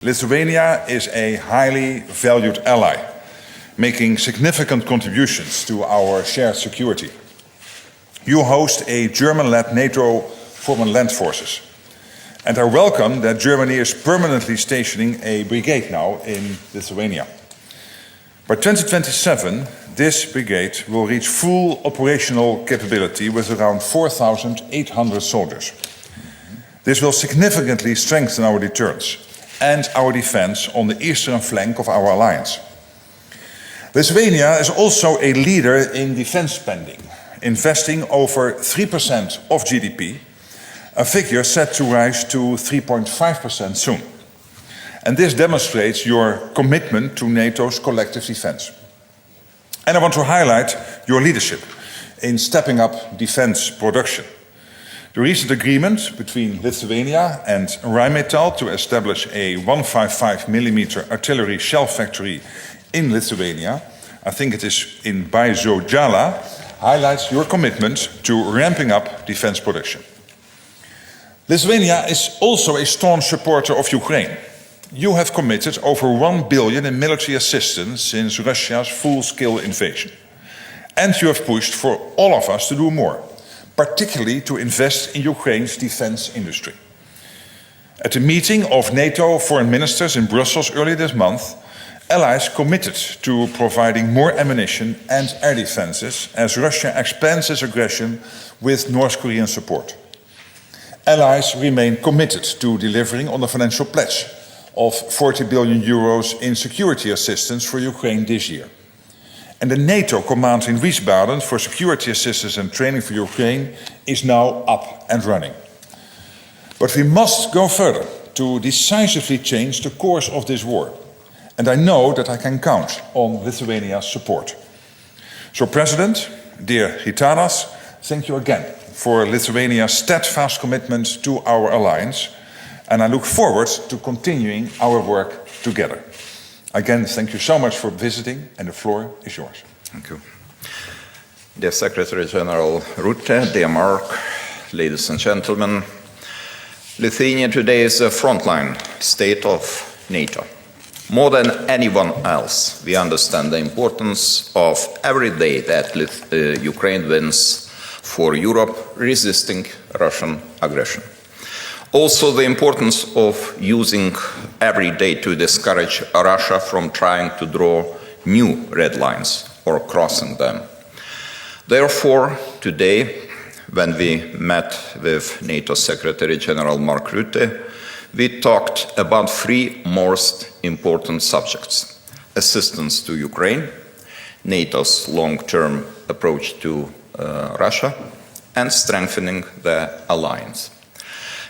Lithuania is a highly valued ally, making significant contributions to our shared security. You host a German-led NATO foreign land forces, and I welcome that Germany is permanently stationing a brigade now in Lithuania. By 2027, this brigade will reach full operational capability with around 4,800 soldiers. This will significantly strengthen our deterrence and our defense on the eastern flank of our alliance. Lithuania is also a leader in defense spending, investing over 3% of GDP, a figure set to rise to 3.5% soon. And this demonstrates your commitment to NATO's collective defense. And I want to highlight your leadership in stepping up defense production. The recent agreement between Lithuania and Metal to establish a 155mm artillery shell factory in Lithuania, I think it is in Bizodzala, highlights your commitment to ramping up defense production. Lithuania is also a staunch supporter of Ukraine. You have committed over 1 billion in military assistance since Russia's full-scale invasion. And you have pushed for all of us to do more, particularly to invest in Ukraine's defense industry. At a meeting of NATO foreign ministers in Brussels earlier this month, allies committed to providing more ammunition and air defenses as Russia expands its aggression with North Korean support. Allies remain committed to delivering on the financial pledge of 40 billion euros in security assistance for Ukraine this year. And the NATO command in Wiesbaden for security assistance and training for Ukraine is now up and running. But we must go further to decisively change the course of this war. And I know that I can count on Lithuania's support. So, President, dear Gitanas, thank you again for Lithuania's steadfast commitment to our alliance. And I look forward to continuing our work together. Again, thank you so much for visiting, and the floor is yours. Thank you. Dear Secretary General Rutte, dear Mark, ladies and gentlemen, Lithuania today is a frontline state of NATO. More than anyone else, we understand the importance of every day that Ukraine wins for Europe resisting Russian aggression. Also, the importance of using every day to discourage Russia from trying to draw new red lines or crossing them. Therefore, today, when we met with NATO Secretary General Mark Rutte, we talked about three most important subjects: assistance to Ukraine, NATO's long-term approach to Russia, and strengthening the alliance.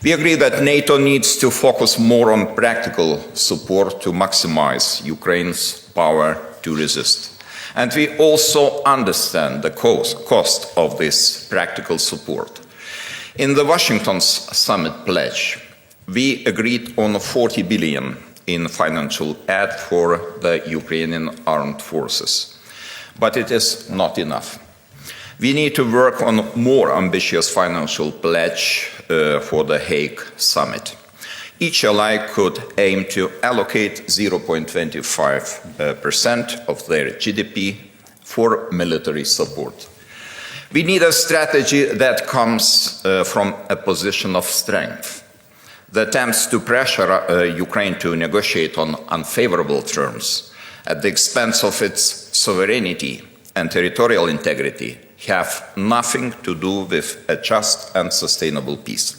We agree that NATO needs to focus more on practical support to maximize Ukraine's power to resist. And we also understand the cost of this practical support. In the Washington summit pledge, we agreed on 40 billion in financial aid for the Ukrainian armed forces. But it is not enough. We need to work on a more ambitious financial pledge for the Hague summit. Each ally could aim to allocate 0.25% of their GDP for military support. We need a strategy that comes from a position of strength. The attempts to pressure Ukraine to negotiate on unfavorable terms at the expense of its sovereignty and territorial integrity have nothing to do with a just and sustainable peace.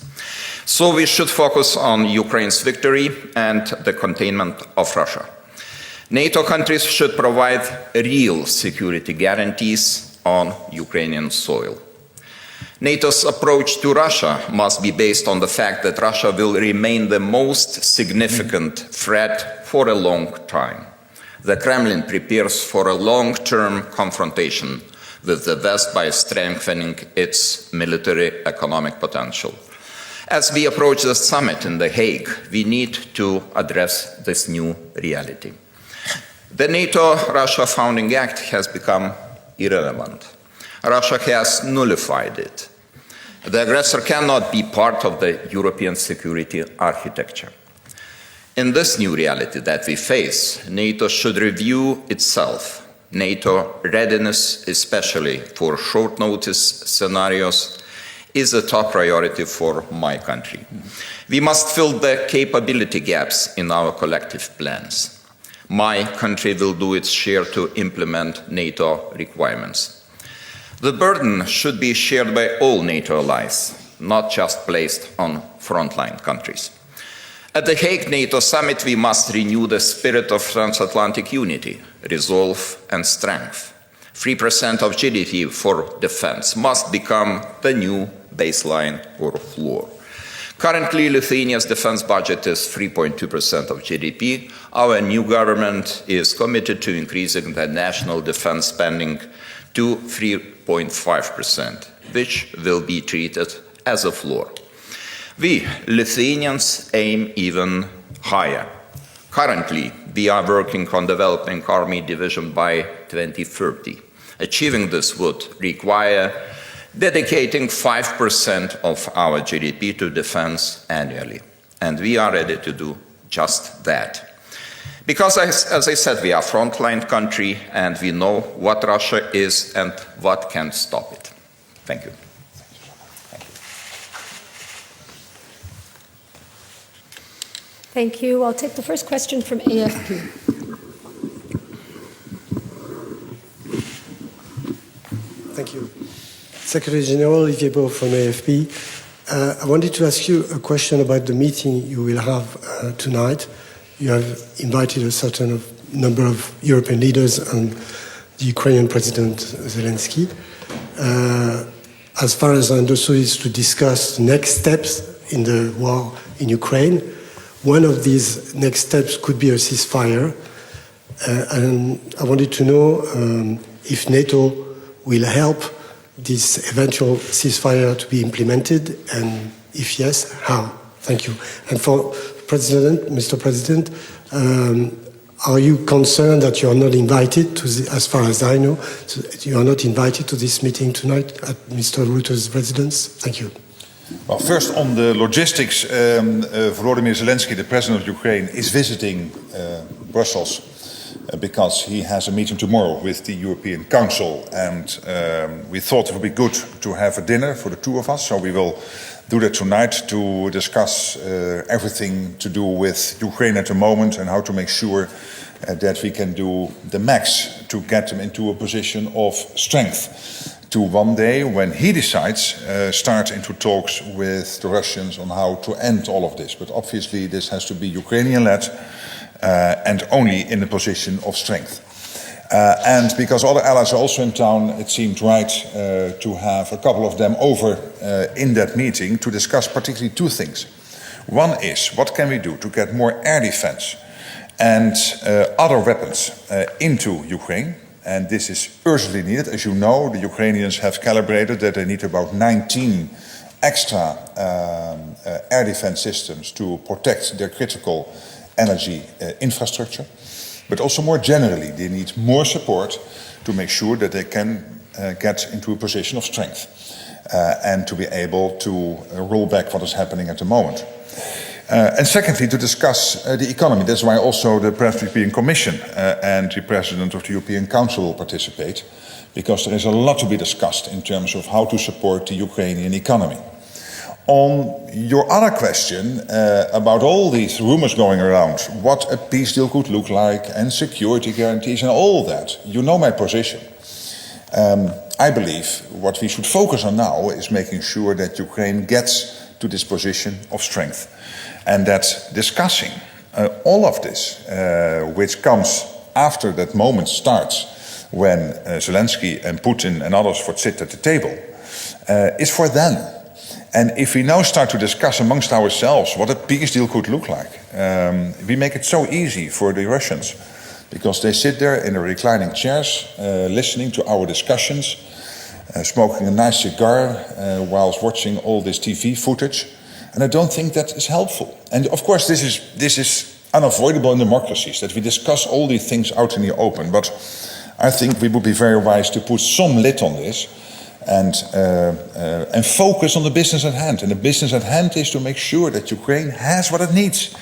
So we should focus on Ukraine's victory and the containment of Russia. NATO countries should provide real security guarantees on Ukrainian soil. NATO's approach to Russia must be based on the fact that Russia will remain the most significant threat for a long time. The Kremlin prepares for a long-term confrontation with the West by strengthening its military economic potential. As we approach the summit in The Hague, we need to address this new reality. The NATO-Russia Founding Act has become irrelevant. Russia has nullified it. The aggressor cannot be part of the European security architecture. In this new reality that we face, NATO should review itself. NATO readiness, especially for short notice scenarios, is a top priority for my country. We must fill the capability gaps in our collective plans. My country will do its share to implement NATO requirements. The burden should be shared by all NATO allies, not just placed on frontline countries. At the Hague NATO summit, we must renew the spirit of transatlantic unity, resolve and strength. 3% of GDP for defense must become the new baseline or floor. Currently, Lithuania's defense budget is 3.2% of GDP. Our new government is committed to increasing the national defense spending to 3.5%, which will be treated as a floor. We, Lithuanians, aim even higher. Currently, we are working on developing Army Division by 2030. Achieving this would require dedicating 5% of our GDP to defense annually. And we are ready to do just that. Because, as I said, we are a frontline country and we know what Russia is and what can stop it. Thank you. Thank you. I'll take the first question from AFP. Thank you. Secretary General Olivier Beau from AFP. I wanted to ask you a question about the meeting you will have tonight. You have invited a certain number of European leaders and the Ukrainian President Zelensky. As far as I understood, it's to discuss the next steps in the war in Ukraine. One of these next steps could be a ceasefire. And I wanted to know if NATO will help this eventual ceasefire to be implemented, and if yes, how? Thank you. And for President, Mr. President, are you concerned that you are not invited to as far as I know, you are not invited to this meeting tonight at Mr. Rutte's residence? Thank you. Well, first on the logistics, Volodymyr Zelensky, the president of Ukraine, is visiting Brussels because he has a meeting tomorrow with the European Council, and we thought it would be good to have a dinner for the two of us, so we will do that tonight to discuss everything to do with Ukraine at the moment and how to make sure that we can do the max to get them into a position of strength to one day, when he decides, start into talks with the Russians on how to end all of this. But obviously this has to be Ukrainian-led and only in a position of strength. And because other allies are also in town, it seemed right to have a couple of them over in that meeting to discuss particularly two things. One is, what can we do to get more air defense and other weapons into Ukraine? And this is urgently needed. As you know, the Ukrainians have calibrated that they need about 19 extra air defense systems to protect their critical energy infrastructure. But also more generally, they need more support to make sure that they can get into a position of strength and to be able to roll back what is happening at the moment. And secondly, to discuss the economy. That's why also the President of the European Commission and the President of the European Council will participate, because there is a lot to be discussed in terms of how to support the Ukrainian economy. On your other question about all these rumors going around, what a peace deal could look like, and security guarantees and all that, you know my position. I believe what we should focus on now is making sure that Ukraine gets to this position of strength. And that discussing all of this, which comes after that moment starts, when Zelensky and Putin and others would sit at the table, is for them. And if we now start to discuss amongst ourselves what a peace deal could look like, we make it so easy for the Russians, because they sit there in their reclining chairs, listening to our discussions, smoking a nice cigar whilst watching all this TV footage. And I don't think that is helpful. And of course, this is unavoidable in democracies, that we discuss all these things out in the open. But I think we would be very wise to put some lid on this and focus on the business at hand. And the business at hand is to make sure that Ukraine has what it needs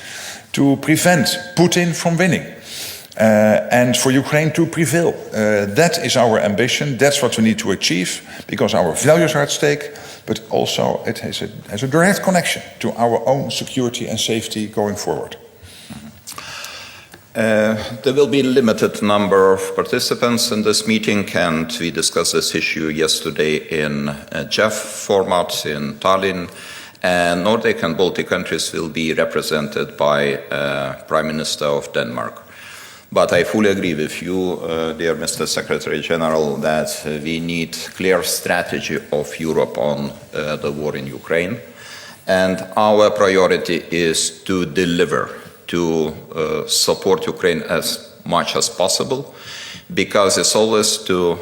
to prevent Putin from winning. And for Ukraine to prevail. That is our ambition. That's what we need to achieve, because our values are at stake, but also it has a direct connection to our own security and safety going forward. There will be a limited number of participants in this meeting, and we discussed this issue yesterday in JEF format in Tallinn. And Nordic and Baltic countries will be represented by Prime Minister of Denmark. But I fully agree with you, dear Mr. Secretary General, that we need clear strategy of Europe on the war in Ukraine. And our priority is to deliver, to support Ukraine as much as possible, because it's always too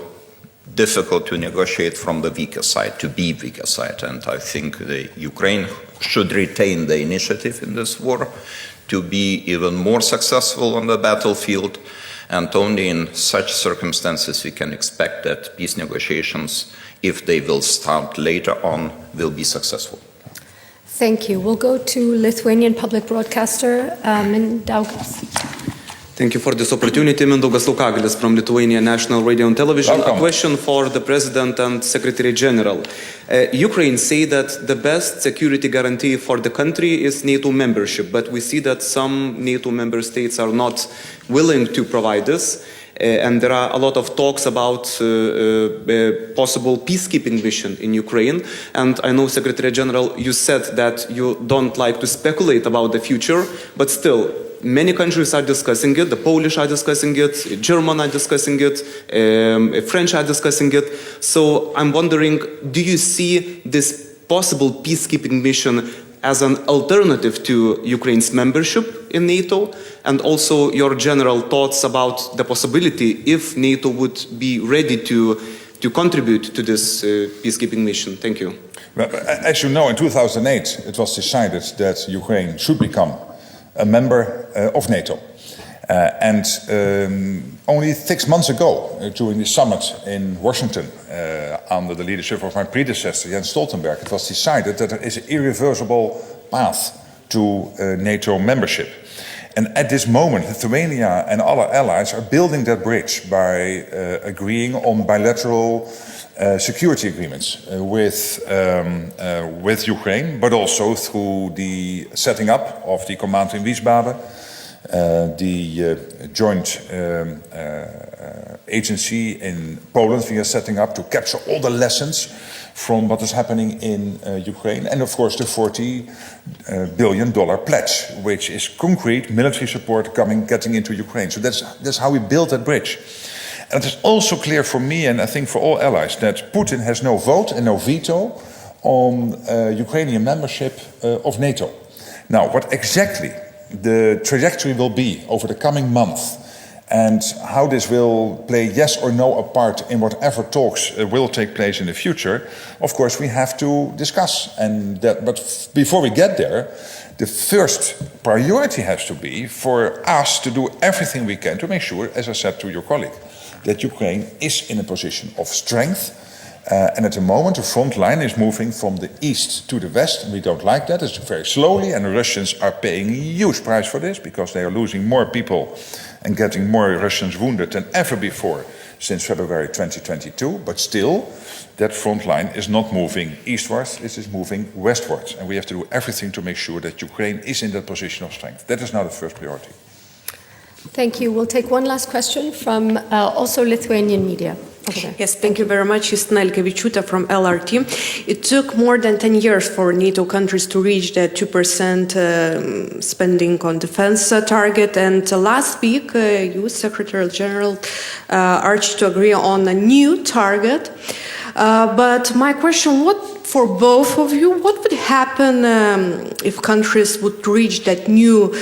difficult to negotiate from the weaker side, to be weaker side. And I think the Ukraine should retain the initiative in this war, to be even more successful on the battlefield, and only in such circumstances we can expect that peace negotiations, if they will start later on, will be successful. Thank you. We'll go to Lithuanian public broadcaster, Mindaugas. Thank you for this opportunity. Mindaugas Laukagalis from Lithuania National Radio and Television. Welcome. A question for the President and Secretary General. Ukraine say that the best security guarantee for the country is NATO membership, but we see that some NATO member states are not willing to provide this. And there are a lot of talks about a possible peacekeeping mission in Ukraine. And I know, Secretary General, you said that you don't like to speculate about the future, but still, many countries are discussing it. The Polish are discussing it, German are discussing it, French are discussing it. So I'm wondering, do you see this possible peacekeeping mission as an alternative to Ukraine's membership in NATO? And also your general thoughts about the possibility if NATO would be ready to contribute to this peacekeeping mission. Thank you. Well, as you know, in 2008, it was decided that Ukraine should become a member of NATO. Only 6 months ago, during the summit in Washington, under the leadership of my predecessor, Jens Stoltenberg, it was decided that there is an irreversible path to NATO membership. And at this moment, Lithuania and other allies are building that bridge by agreeing on bilateral security agreements with Ukraine, but also through the setting up of the command in Wiesbaden, the joint agency in Poland we are setting up to capture all the lessons from what is happening in Ukraine, and of course the $40 billion pledge, which is concrete military support getting into Ukraine. So that's how we build that bridge. And it is also clear for me, and I think for all allies, that Putin has no vote and no veto on Ukrainian membership of NATO. Now, what exactly the trajectory will be over the coming month, and how this will play yes or no a part in whatever talks will take place in the future, of course we have to discuss. But before we get there, the first priority has to be for us to do everything we can to make sure, as I said to your colleague, that Ukraine is in a position of strength. And at the moment, the front line is moving from the east to the west, and we don't like that. It's very slowly, and the Russians are paying a huge price for this, because they are losing more people and getting more Russians wounded than ever before since February 2022. But still, that front line is not moving eastwards, it is moving westwards. And we have to do everything to make sure that Ukraine is in that position of strength. That is now the first priority. Thank you. We'll take one last question from also Lithuanian media. Okay. Yes, thank you very much. Justina Ilkevičiūtė from LRT. It took more than 10 years for NATO countries to reach the 2% spending on defense target. And last week, you, Secretary General, urged to agree on a new target. But my question, for both of you, what would happen if countries would reach that new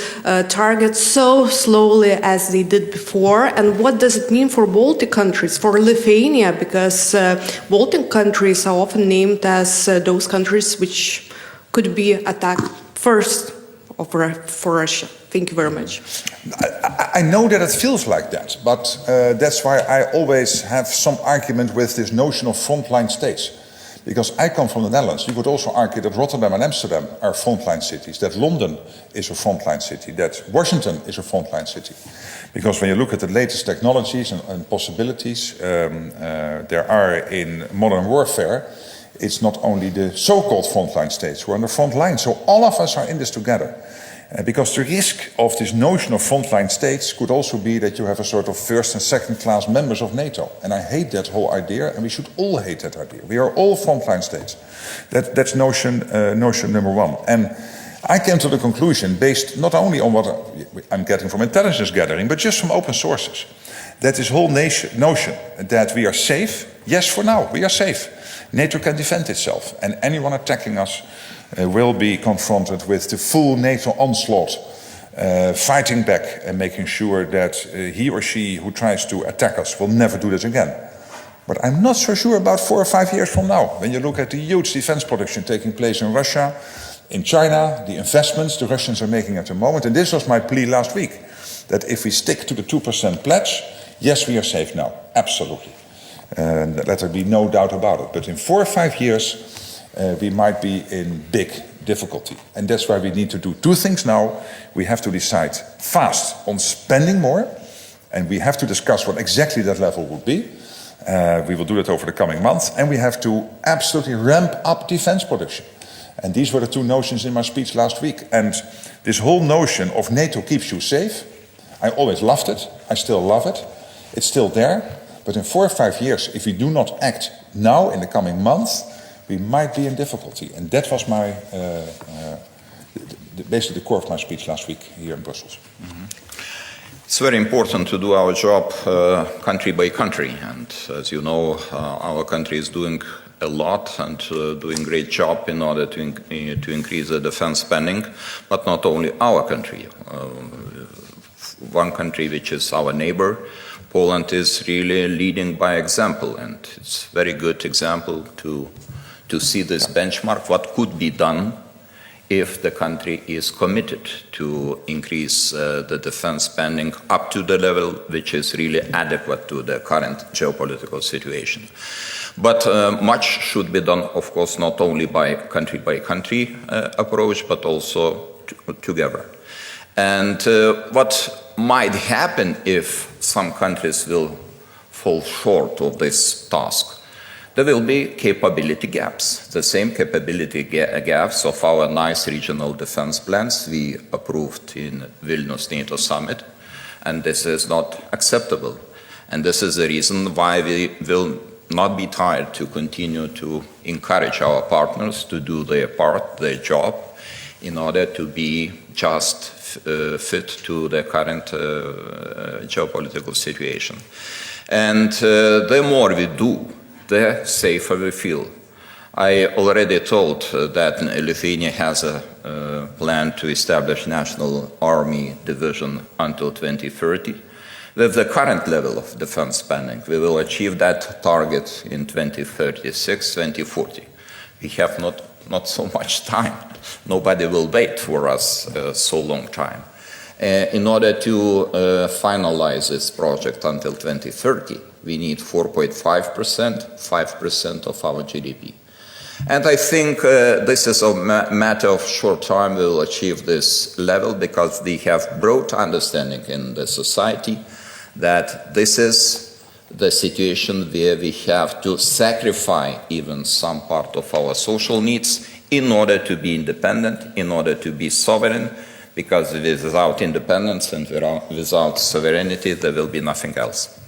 target so slowly as they did before? And what does it mean for Baltic countries, for Lithuania? Because Baltic countries are often named as those countries which could be attacked first for Russia. Thank you very much. I know that it feels like that, but that's why I always have some argument with this notion of frontline states. Because I come from the Netherlands. You could also argue that Rotterdam and Amsterdam are frontline cities, that London is a frontline city, that Washington is a frontline city. Because when you look at the latest technologies and possibilities there are in modern warfare, it's not only the so-called frontline states who are on the front line. So all of us are in this together. Because the risk of this notion of frontline states could also be that you have a sort of first and second class members of NATO. And I hate that whole idea, and we should all hate that idea. We are all frontline states. That's notion number one. And I came to the conclusion, based not only on what I'm getting from intelligence gathering, but just from open sources, that this whole notion that we are safe, yes, for now, we are safe. NATO can defend itself, and anyone attacking us will be confronted with the full NATO onslaught, fighting back and making sure that he or she who tries to attack us will never do this again. But I'm not so sure about 4 or 5 years from now, when you look at the huge defense production taking place in Russia, in China, the investments the Russians are making at the moment. And this was my plea last week, that if we stick to the 2% pledge, yes, we are safe now, absolutely. Let there be no doubt about it. But in 4 or 5 years, we might be in big difficulty. And that's why we need to do 2 things now. We have to decide fast on spending more, and we have to discuss what exactly that level would be. We will do that over the coming months, and we have to absolutely ramp up defense production. And these were the 2 notions in my speech last week. And this whole notion of NATO keeps you safe, I always loved it, I still love it, it's still there. But in 4 or 5 years, if we do not act now in the coming months, we might be in difficulty. And that was my, basically the core of my speech last week here in Brussels. Mm-hmm. It's very important to do our job country by country. And as you know, our country is doing a lot and doing a great job in order to increase the defense spending, but not only our country. One country which is our neighbor, Poland, is really leading by example, and it's a very good example to see this benchmark, what could be done if the country is committed to increase the defense spending up to the level which is really adequate to the current geopolitical situation. But much should be done, of course, not only by country approach, but also together. And what might happen if some countries will fall short of this task? There will be capability gaps, the same capability gaps of our nice regional defense plans we approved in Vilnius NATO summit, and this is not acceptable. And this is the reason why we will not be tired to continue to encourage our partners to do their part, their job, in order to be just fit to the current geopolitical situation. And the more we do, the safer we feel. I already told that Lithuania has a plan to establish national army division until 2030. With the current level of defense spending, we will achieve that target in 2036, 2040. We have not so much time. Nobody will wait for us so long time. In order to finalize this project until 2030, we need 4.5%, 5% of our GDP. And I think this is a matter of short time we will achieve this level, because we have broad understanding in the society that this is the situation where we have to sacrifice even some part of our social needs in order to be independent, in order to be sovereign, because without independence and without sovereignty there will be nothing else.